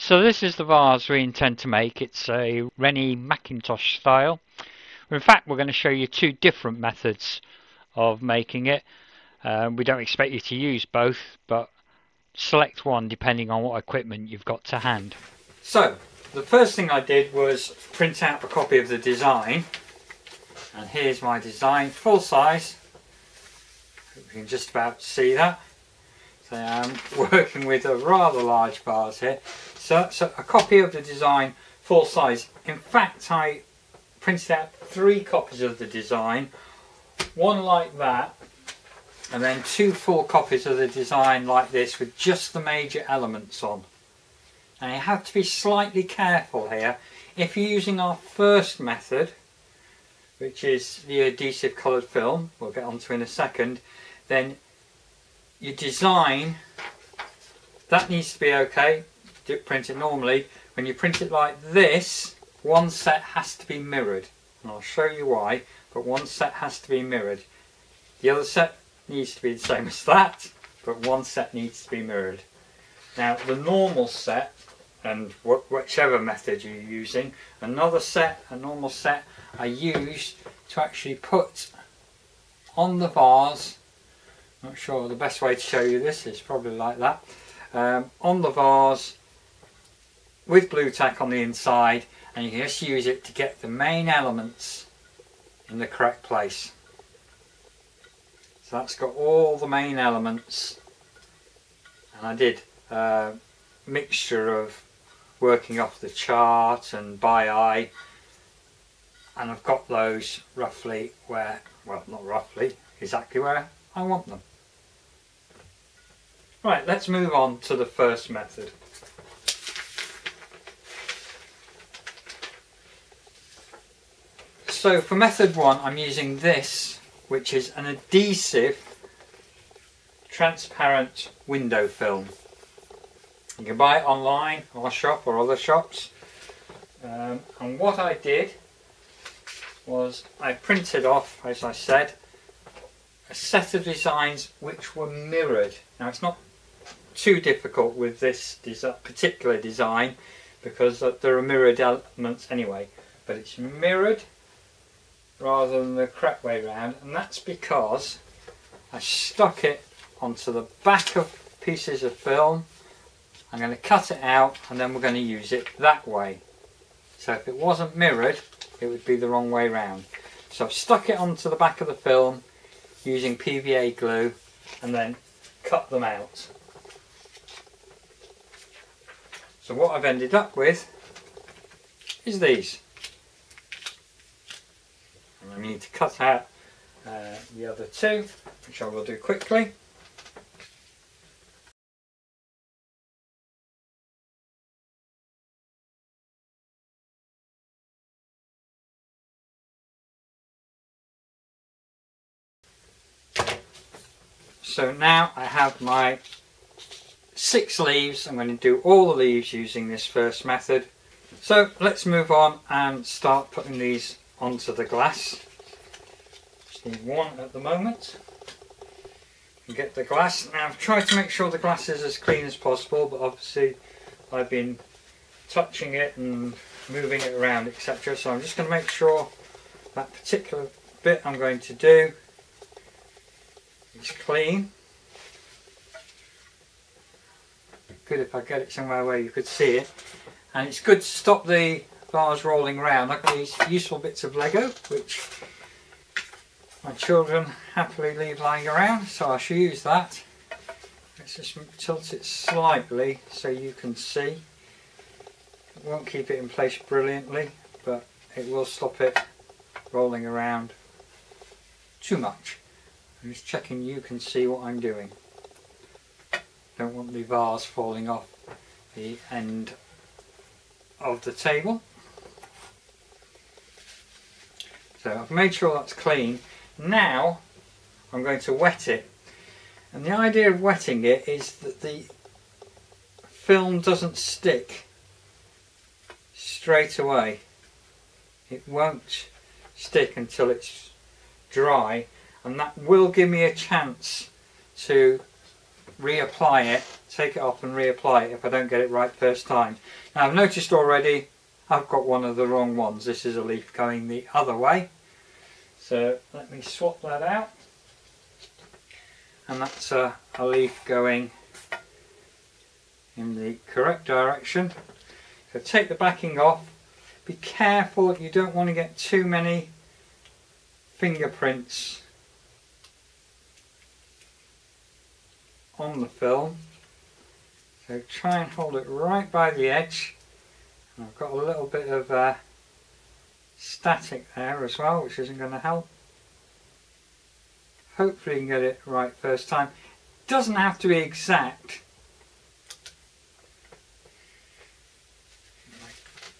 So this is the vase we intend to make. It's a Rennie Mackintosh style. In fact, we're going to show you two different methods of making it. We don't expect you to use both, but select one depending on what equipment you've got to hand. So the first thing I did was print out a copy of the design, and here's my design, full size. You can just about see that. So I'm working with a rather large vase here. So a copy of the design, full size. In fact, I printed out 3 copies of the design, one like that, and then 2 full copies of the design like this with just the major elements on. Now you have to be slightly careful here. If you're using our first method, which is the adhesive coloured film, we'll get onto in a second, then your design, that needs to be okay. Print it normally. When you print it like this, one set has to be mirrored, and I'll show you why, but one set has to be mirrored. The other set needs to be the same as that, but one set needs to be mirrored. Now the normal set, and whichever method you're using, a normal set I use to actually put on the vase. Not sure the best way to show you this is probably like that. On the vase with blue tack on the inside, and you can just use it to get the main elements in the correct place. So that's got all the main elements, and I did a mixture of working off the chart and by eye, and I've got those roughly where, well, not roughly, exactly where I want them. Right, let's move on to the first method. So for method 1, I'm using this, which is an adhesive transparent window film. You can buy it online, our shop or other shops. And what I did was I printed off, as I said, a set of designs which were mirrored. Now it's not too difficult with this particular design because there are mirrored elements anyway, but it's mirrored rather than the correct way around, and that's because I stuck it onto the back of pieces of film. I'm going to cut it out and then we're going to use it that way. So if it wasn't mirrored, it would be the wrong way round. So I've stuck it onto the back of the film using PVA glue and then cut them out. So what I've ended up with is these. And I need to cut out the other 2, which I will do quickly. So now I have my 6 leaves. I'm going to do all the leaves using this first method. So let's move on and start putting these onto the glass. Just need 1 at the moment. And get the glass. Now I've tried to make sure the glass is as clean as possible, but obviously I've been touching it and moving it around, etc. So I'm just going to make sure that particular bit I'm going to do is clean. Good if I get it somewhere where you could see it. And it's good to stop the vase rolling around. I've got these useful bits of Lego which my children happily leave lying around, so I shall use that. Let's just tilt it slightly so you can see. It won't keep it in place brilliantly, but it will stop it rolling around too much. I'm just checking you can see what I'm doing. Don't want the vase falling off the end of the table. So I've made sure that's clean. Now I'm going to wet it, and the idea of wetting it is that the film doesn't stick straight away. It won't stick until it's dry, and that will give me a chance to reapply it, take it off and reapply it if I don't get it right first time. Now I've noticed already I've got one of the wrong ones. This is a leaf going the other way. So let me swap that out. And that's a leaf going in the correct direction. So take the backing off. Be careful that you don't want to get too many fingerprints on the film. So try and hold it right by the edge. And I've got a little bit of static there as well, which isn't going to help. Hopefully you can get it right first time. It doesn't have to be exact.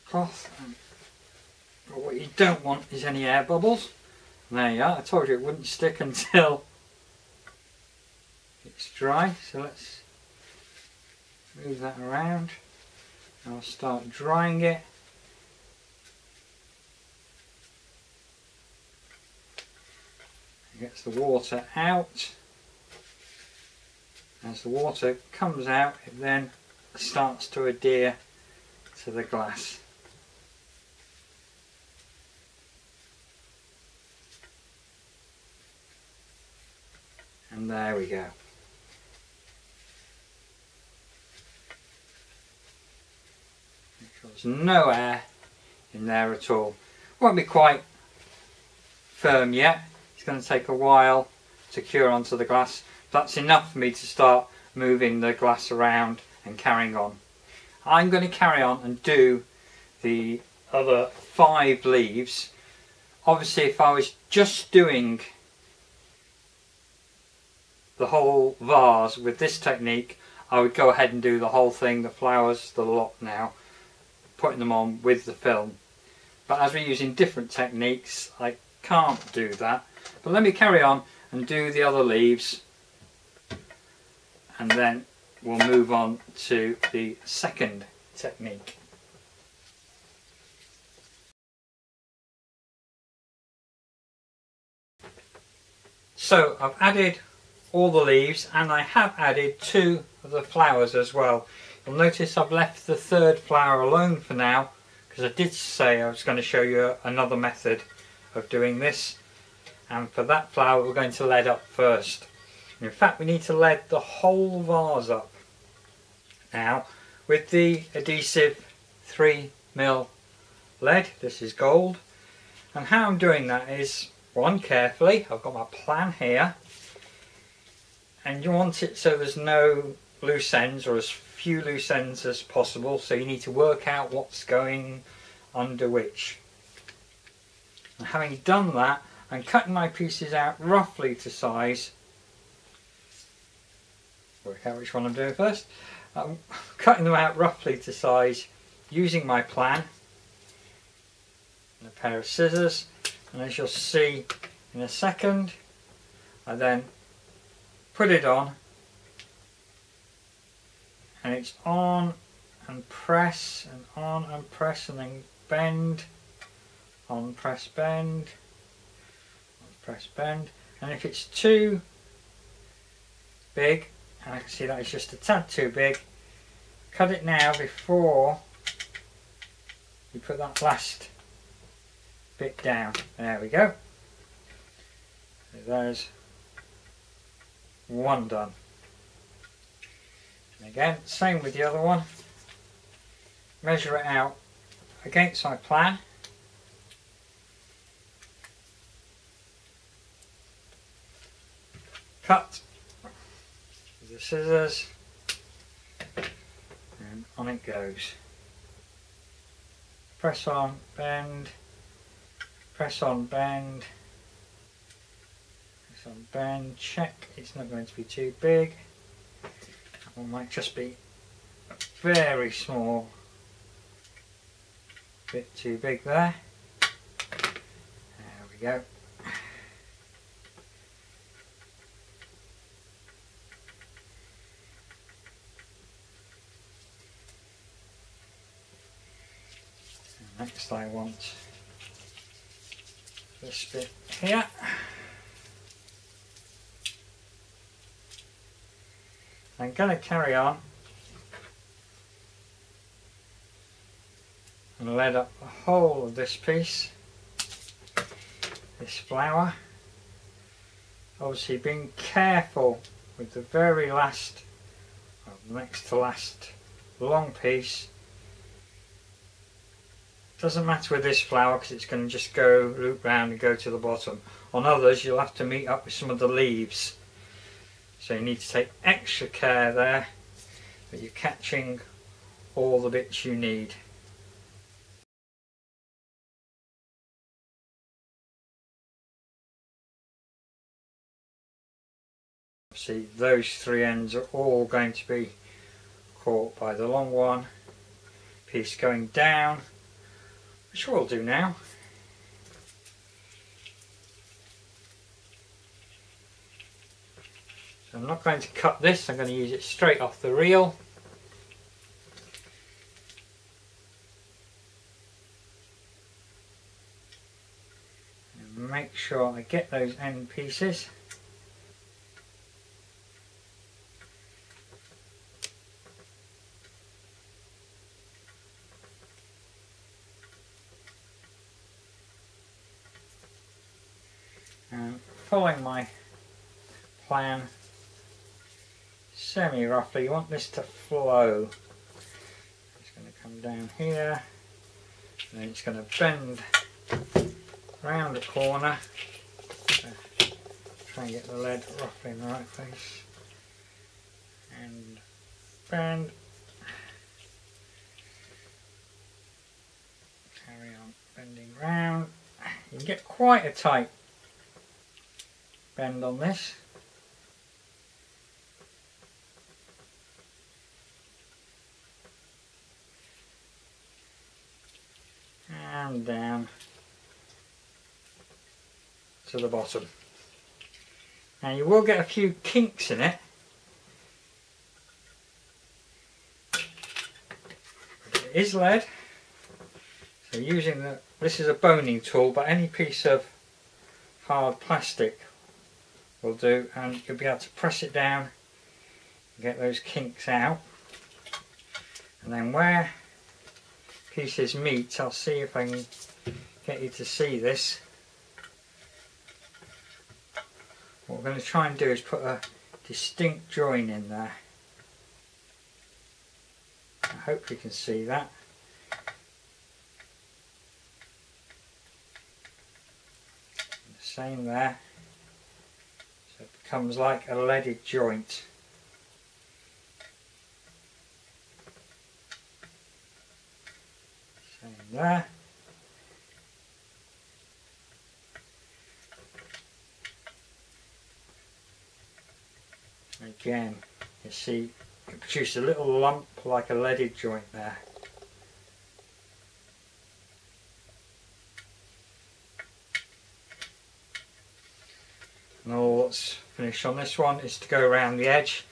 Cloth. But what you don't want is any air bubbles. And there you are. I told you it wouldn't stick until it's dry. So let's move that around. I'll start drying it. It gets the water out. As the water comes out, it then starts to adhere to the glass. And there we go. There's no air in there at all. Won't be quite firm yet. It's going to take a while to cure onto the glass. That's enough for me to start moving the glass around and carrying on. I'm going to carry on and do the other 5 leaves. Obviously if I was just doing the whole vase with this technique, I would go ahead and do the whole thing, the flowers, the lot now, putting them on with the film. But as we're using different techniques, I can't do that. But let me carry on and do the other leaves, and then we'll move on to the second technique. So I've added all the leaves, and I have added 2 of the flowers as well. You'll notice I've left the 3rd flower alone for now, because I did say I was going to show you another method of doing this. And for that flower we're going to lead up first. In fact, we need to lead the whole vase up now with the Adhesive 3mm lead. This is gold. And how I'm doing that is, one, carefully. I've got my plan here. And you want it so there's no loose ends, or as few loose ends as possible, so you need to work out what's going under which. And having done that, I'm cutting my pieces out roughly to size. Work out which one I'm doing first. I'm cutting them out roughly to size using my plan and a pair of scissors, and as you'll see in a second, I then put it on, and it's on and press and on and press, and then bend, on, press, bend, on, press, bend. And if it's too big, and I can see that it's just a tad too big, cut it now before you put that last bit down. There we go. So there's one done. And again, same with the other one. Measure it out against my plan. Cut with the scissors, and on it goes. Press on, bend, press on, bend, press on, bend, check it's not going to be too big. That one might just be a very small bit too big there. There we go. Next I want this bit here. I'm going to carry on and lead up the whole of this piece, this flower. Obviously being careful with the very last, well, next to last long piece. Doesn't matter with this flower because it's going to just go loop round and go to the bottom. On others you'll have to meet up with some of the leaves, so you need to take extra care there that you're catching all the bits you need. See, those three ends are all going to be caught by the long one. Piece going down, which we'll do now. So I'm not going to cut this, I'm going to use it straight off the reel. And make sure I get those end pieces. And following my plan semi-roughly, you want this to flow. It's going to come down here, and then it's going to bend round the corner. So try and get the lead roughly in the right place. And bend. Carry on bending round. You can get quite a tight bend on this. And down to the bottom. Now you will get a few kinks in it. It is lead. So using this is a boning tool, but any piece of hard plastic will do, and you'll be able to press it down and get those kinks out. And then where pieces meet, I'll see if I can get you to see this. What we're going to try and do is put a distinct join in there. I hope you can see that. And the same there. So it becomes like a leaded joint. Same there. Again, you see it produced a little lump like a leaded joint there. And all that's finished on this one is to go around the edge.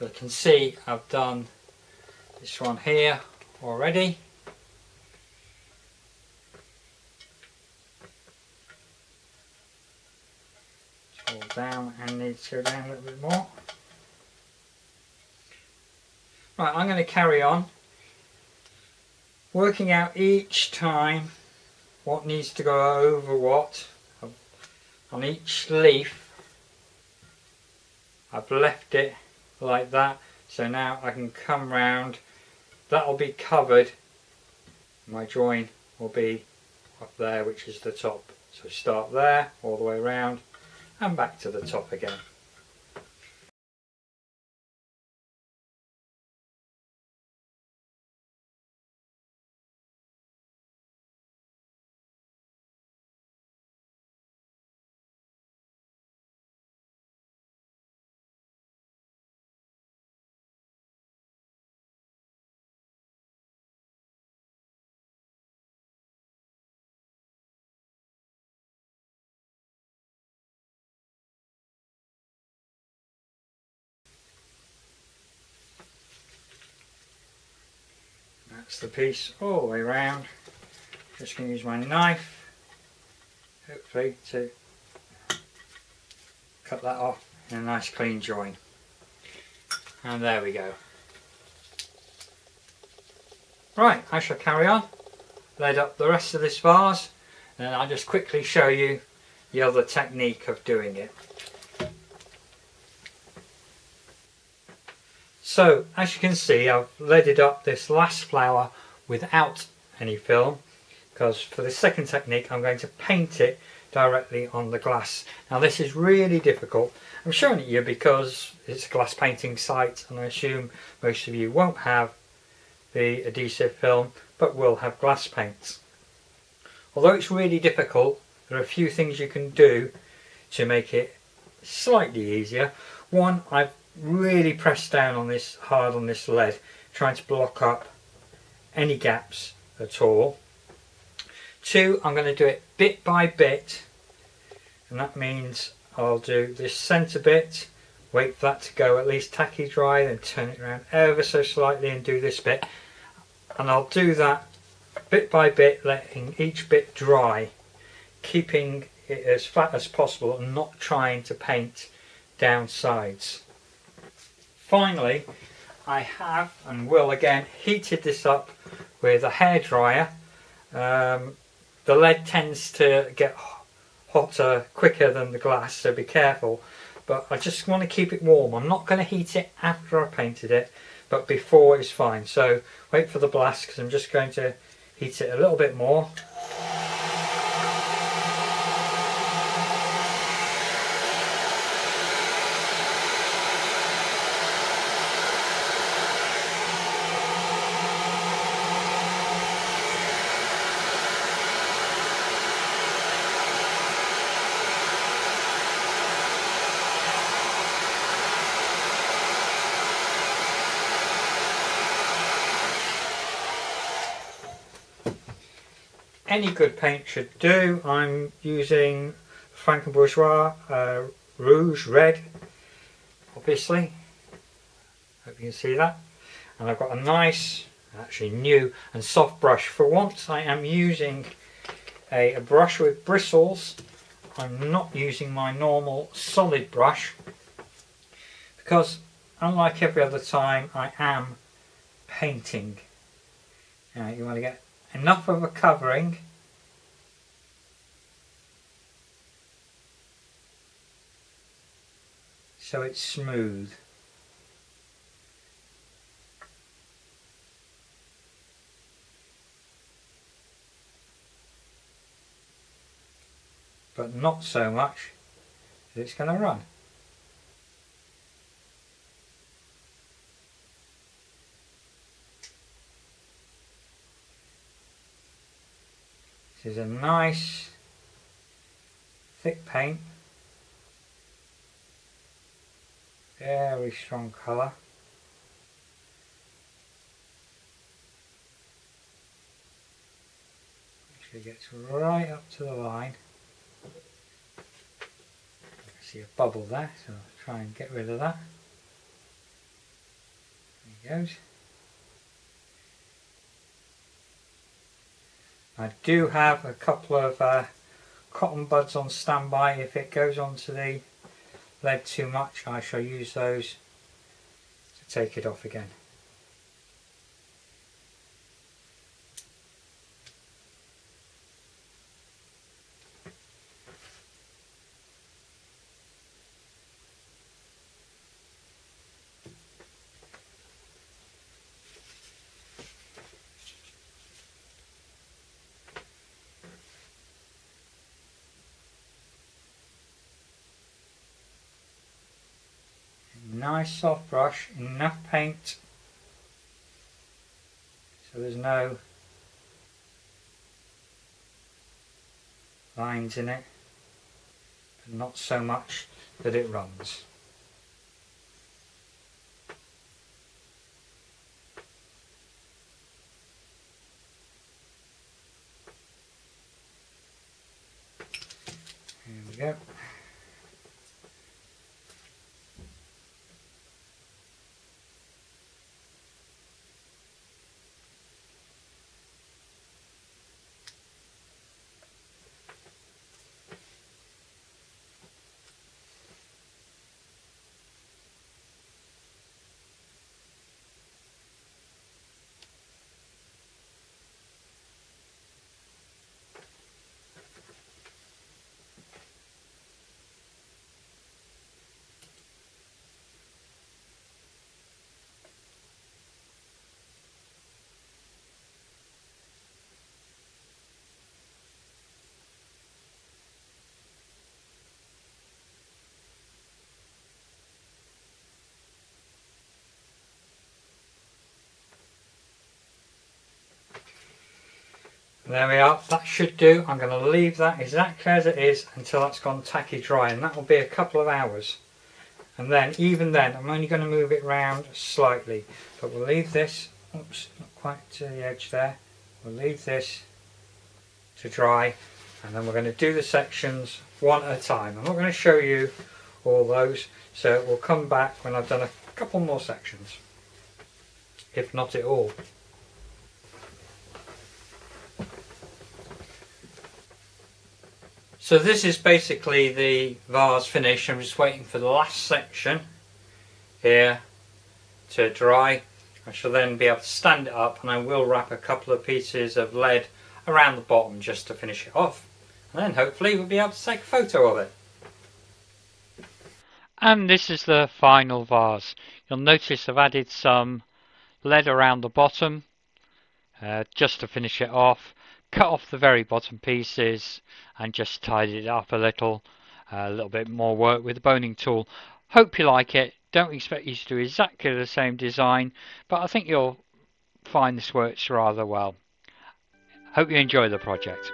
You can see I've done this one here already. It's all down and needs to go down a little bit more. Right, I'm going to carry on working out each time what needs to go over what. On each leaf I've left it like that, so now I can come round, that'll be covered, my join will be up there, which is the top. So start there all the way around and back to the top again. That's the piece all the way around. Just going to use my knife, hopefully, to cut that off in a nice clean join. And there we go. Right, I shall carry on. Lead up the rest of this vase, and I'll just quickly show you the other technique of doing it. So as you can see, I've leaded up this last flower without any film, because for the second technique I'm going to paint it directly on the glass. Now this is really difficult. I'm showing it you because it's a glass painting site, and I assume most of you won't have the adhesive film but will have glass paints. Although it's really difficult, there are a few things you can do to make it slightly easier. One, I've really pressed down on this, hard on this lead, trying to block up any gaps at all. Two, I'm going to do it bit by bit, and that means I'll do this centre bit, wait for that to go at least tacky dry, then turn it around ever so slightly and do this bit, and I'll do that bit by bit, letting each bit dry, keeping it as flat as possible and not trying to paint down sides. Finally, I have and will again heated this up with a hairdryer. The lead tends to get hotter quicker than the glass, so be careful, but I just want to keep it warm. I'm not going to heat it after I painted it, but before is fine. So wait for the blast, because I'm just going to heat it a little bit more. Any good paint should do. I'm using Lefranc and Bourgeois Rouge Red, obviously. Hope you can see that. And I've got a nice, actually new and soft brush. For once I am using a brush with bristles. I'm not using my normal solid brush, because unlike every other time I am painting. Now you want to get enough of a covering so it's smooth. But not so much that it's going to run. This is a nice thick paint, very strong colour. Actually gets right up to the line. I see a bubble there, so I'll try and get rid of that. There he goes. I do have a couple of cotton buds on standby. If it goes onto the lead too much, I shall use those to take it off again. Nice soft brush, enough paint so there's no lines in it, but not so much that it runs. Here we go. There we are, that should do. I'm going to leave that exactly as it is until that's gone tacky dry, and that will be a couple of hours. And then, even then, I'm only going to move it round slightly. But we'll leave this, oops, not quite to the edge there. We'll leave this to dry, and then we're going to do the sections one at a time. I'm not going to show you all those, so we'll come back when I've done a couple more sections, if not it all. So this is basically the vase finish. I'm just waiting for the last section here to dry. I shall then be able to stand it up, and I will wrap a couple of pieces of lead around the bottom just to finish it off, and then hopefully we'll be able to take a photo of it. And this is the final vase. You'll notice I've added some lead around the bottom just to finish it off. Cut off the very bottom pieces and just tidied it up a little bit more work with the boning tool. Hope you like it. Don't expect you to do exactly the same design, but I think you'll find this works rather well. Hope you enjoy the project.